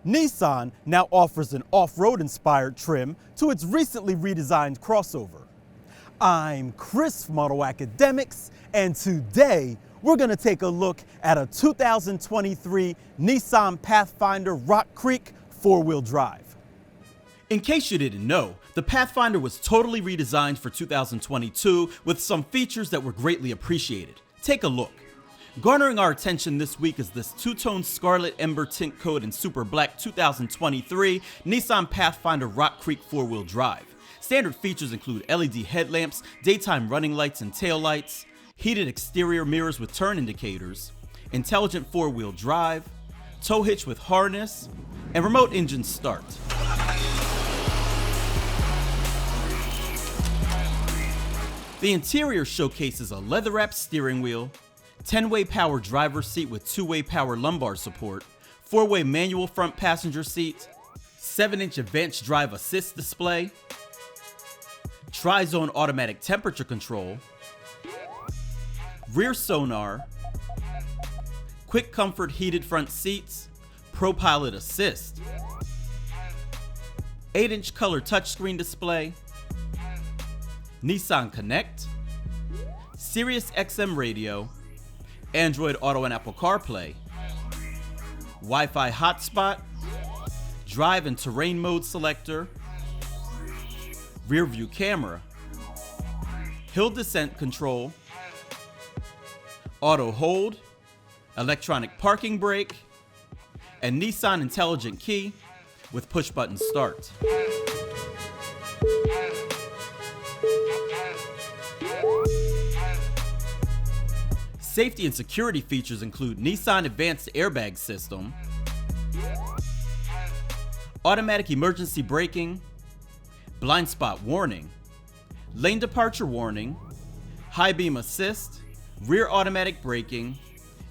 Nissan now offers an off-road inspired trim to its recently redesigned crossover. I'm Chris from AutoAcademics, and today we're going to take a look at a 2023 Nissan Pathfinder Rock Creek four-wheel drive. In case you didn't know, the Pathfinder was totally redesigned for 2022 with some features that were greatly appreciated. Take a look. Garnering our attention this week is this two-tone Scarlet Ember tint coat in Super Black 2023 Nissan Pathfinder Rock Creek four-wheel drive. Standard features include LED headlamps, daytime running lights and tail lights, heated exterior mirrors with turn indicators, intelligent four-wheel drive, tow hitch with harness, and remote engine start. The interior showcases a leather-wrapped steering wheel, 10-way power driver's seat with 2-way power lumbar support, 4-way manual front passenger seat, 7-inch advanced drive assist display, tri-zone automatic temperature control, rear sonar, quick comfort heated front seats, Pro Pilot assist, 8-inch color touchscreen display, Nissan Connect, Sirius XM radio, Android Auto and Apple CarPlay, Wi-Fi hotspot, drive and terrain mode selector, rear view camera, hill descent control, auto hold, electronic parking brake, and Nissan Intelligent Key with push button start. Safety and security features include Nissan Advanced Airbag System, automatic emergency braking, blind spot warning, lane departure warning, high beam assist, rear automatic braking,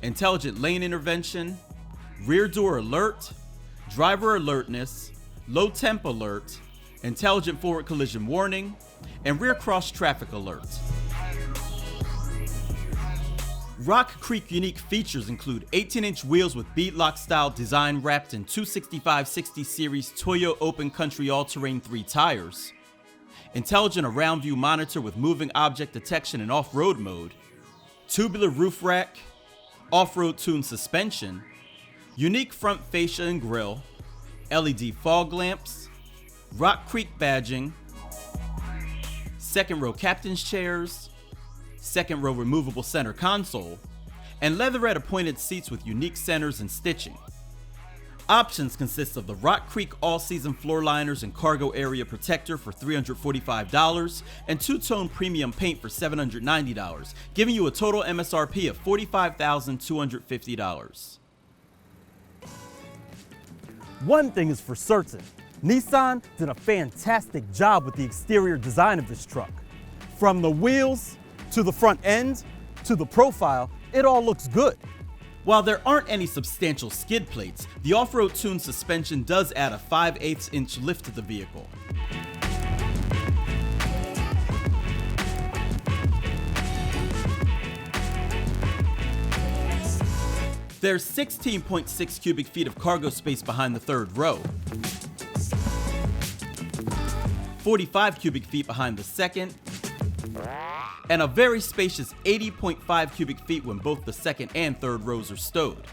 intelligent lane intervention, rear door alert, driver alertness, low temp alert, intelligent forward collision warning, and rear cross traffic alert. Rock Creek unique features include 18-inch wheels with beadlock style design wrapped in 265/60 series Toyo Open Country All-Terrain 3 tires, intelligent around view monitor with moving object detection in off-road mode, tubular roof rack, off-road tuned suspension, unique front fascia and grille, LED fog lamps, Rock Creek badging, second row captain's chairs, second row removable center console, and leatherette appointed seats with unique centers and stitching. Options consist of the Rock Creek all-season floor liners and cargo area protector for $345 and two-tone premium paint for $790, giving you a total MSRP of $45,250. One thing is for certain, Nissan did a fantastic job with the exterior design of this truck. From the wheels, to the front end, to the profile, it all looks good. While there aren't any substantial skid plates, the off-road tuned suspension does add a 5/8 inch lift to the vehicle. There's 16.6 cubic feet of cargo space behind the third row, 45 cubic feet behind the second, and a very spacious 80.5 cubic feet when both the second and third rows are stowed.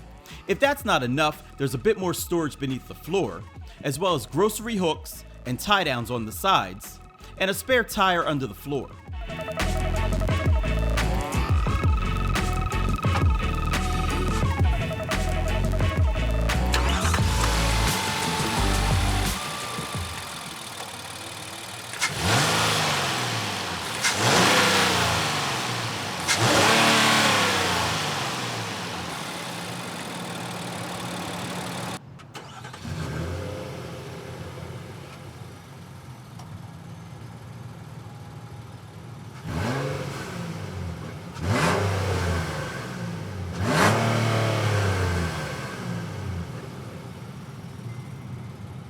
If that's not enough, there's a bit more storage beneath the floor, as well as grocery hooks and tie downs on the sides, and a spare tire under the floor.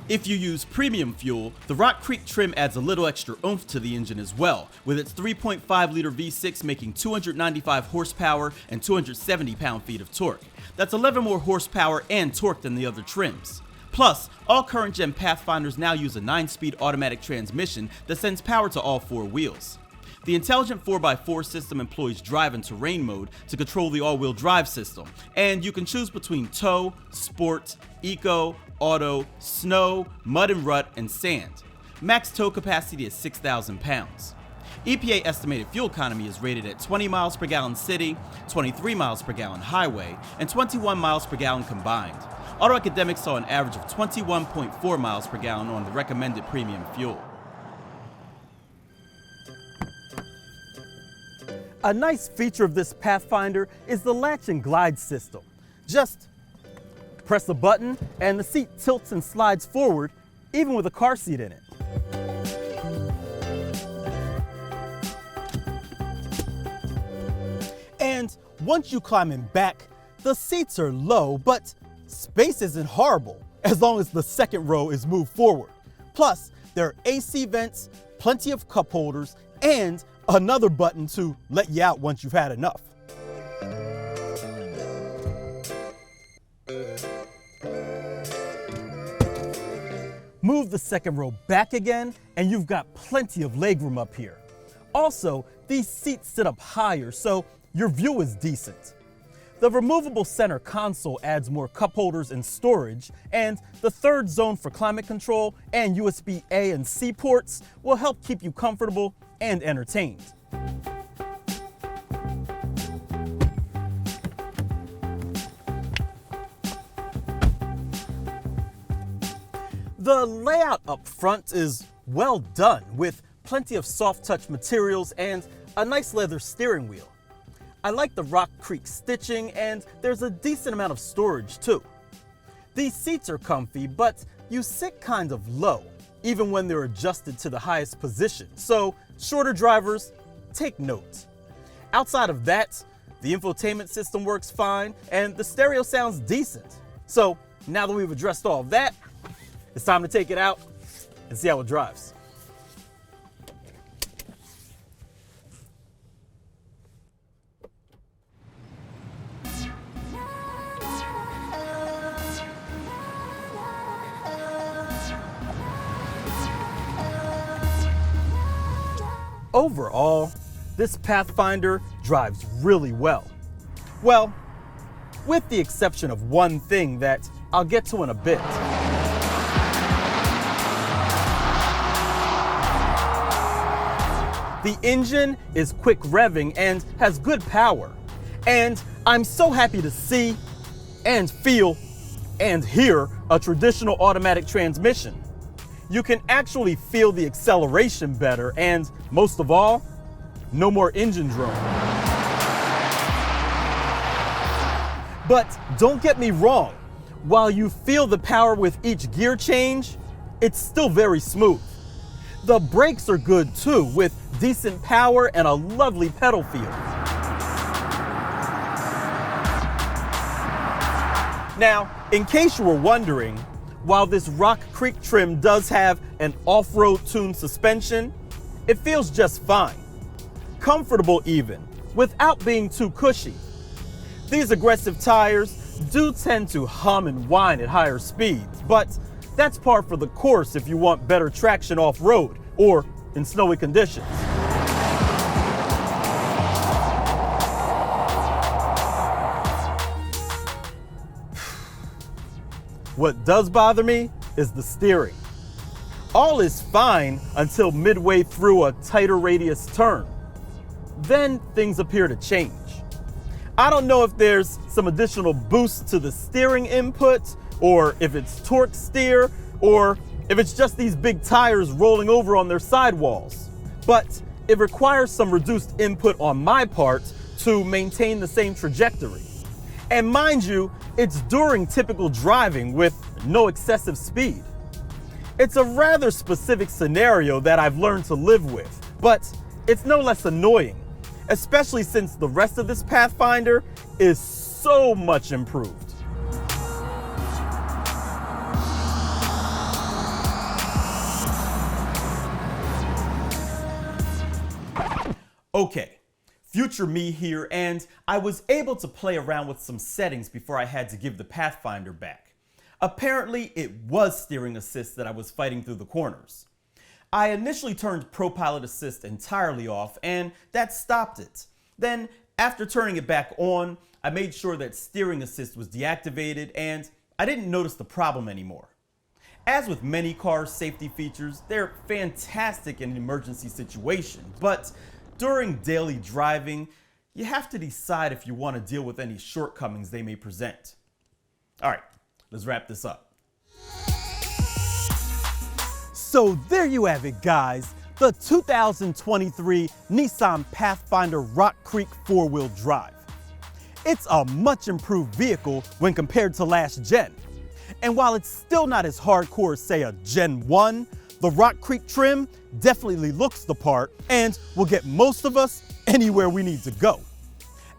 If you use premium fuel, the Rock Creek trim adds a little extra oomph to the engine as well, with its 3.5-liter V6 making 295 horsepower and 270 pound-feet of torque. That's 11 more horsepower and torque than the other trims. Plus, all current gen Pathfinders now use a 9-speed automatic transmission that sends power to all 4 wheels. The intelligent 4x4 system employs drive and terrain mode to control the all-wheel drive system, and you can choose between tow, sport, eco, auto, snow, mud and rut, and sand. Max tow capacity is 6,000 pounds. EPA estimated fuel economy is rated at 20 miles per gallon city, 23 miles per gallon highway, and 21 miles per gallon combined. AutoAcademics saw an average of 21.4 miles per gallon on the recommended premium fuel. A nice feature of this Pathfinder is the latch and glide system. Just press a button and the seat tilts and slides forward, even with a car seat in it. And once you climb in back, the seats are low, but space isn't horrible as long as the second row is moved forward. Plus, there are AC vents, plenty of cup holders, and another button to let you out once you've had enough. Move the second row back again, and you've got plenty of legroom up here. Also, these seats sit up higher, so your view is decent. The removable center console adds more cup holders and storage, and the third zone for climate control and USB A and C ports will help keep you comfortable and entertained. The layout up front is well done, with plenty of soft touch materials and a nice leather steering wheel. I like the Rock Creek stitching, and there's a decent amount of storage too. These seats are comfy, but you sit kind of low, even when they're adjusted to the highest position, so shorter drivers, take note. Outside of that, the infotainment system works fine, and the stereo sounds decent. So now that we've addressed all of that, it's time to take it out and see how it drives. Overall, this Pathfinder drives really well. Well, with the exception of one thing that I'll get to in a bit. The engine is quick revving and has good power. And I'm so happy to see and feel and hear a traditional automatic transmission. You can actually feel the acceleration better, and most of all, no more engine drone. But don't get me wrong, while you feel the power with each gear change, it's still very smooth. The brakes are good too, with decent power and a lovely pedal feel. Now, in case you were wondering, while this Rock Creek trim does have an off-road tuned suspension, it feels just fine. Comfortable even, without being too cushy. These aggressive tires do tend to hum and whine at higher speeds, but that's par for the course if you want better traction off-road or in snowy conditions. What does bother me is the steering. All is fine until midway through a tighter radius turn. Then things appear to change. I don't know if there's some additional boost to the steering input, or if it's torque steer, or if it's just these big tires rolling over on their sidewalls. But it requires some reduced input on my part to maintain the same trajectory. And mind you, it's during typical driving with no excessive speed. It's a rather specific scenario that I've learned to live with, but it's no less annoying, especially since the rest of this Pathfinder is so much improved. Okay, future me here, and I was able to play around with some settings before I had to give the Pathfinder back. Apparently, it was steering assist that I was fighting through the corners. I initially turned ProPilot Assist entirely off, and that stopped it. Then, after turning it back on, I made sure that steering assist was deactivated, and I didn't notice the problem anymore. As with many cars' safety features, they're fantastic in an emergency situation, but during daily driving, you have to decide if you want to deal with any shortcomings they may present. All right, let's wrap this up. So there you have it, guys. The 2023 Nissan Pathfinder Rock Creek 4-wheel drive. It's a much improved vehicle when compared to last gen. And while it's still not as hardcore as, say, a Gen 1, the Rock Creek trim definitely looks the part and will get most of us anywhere we need to go.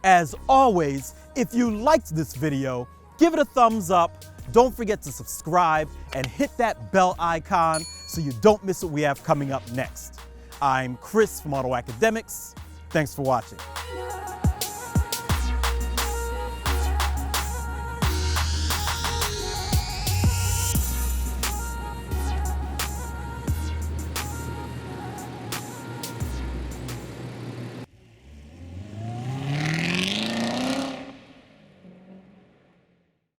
As always, if you liked this video, give it a thumbs up. Don't forget to subscribe and hit that bell icon so you don't miss what we have coming up next. I'm Chris from AutoAcademics. Thanks for watching.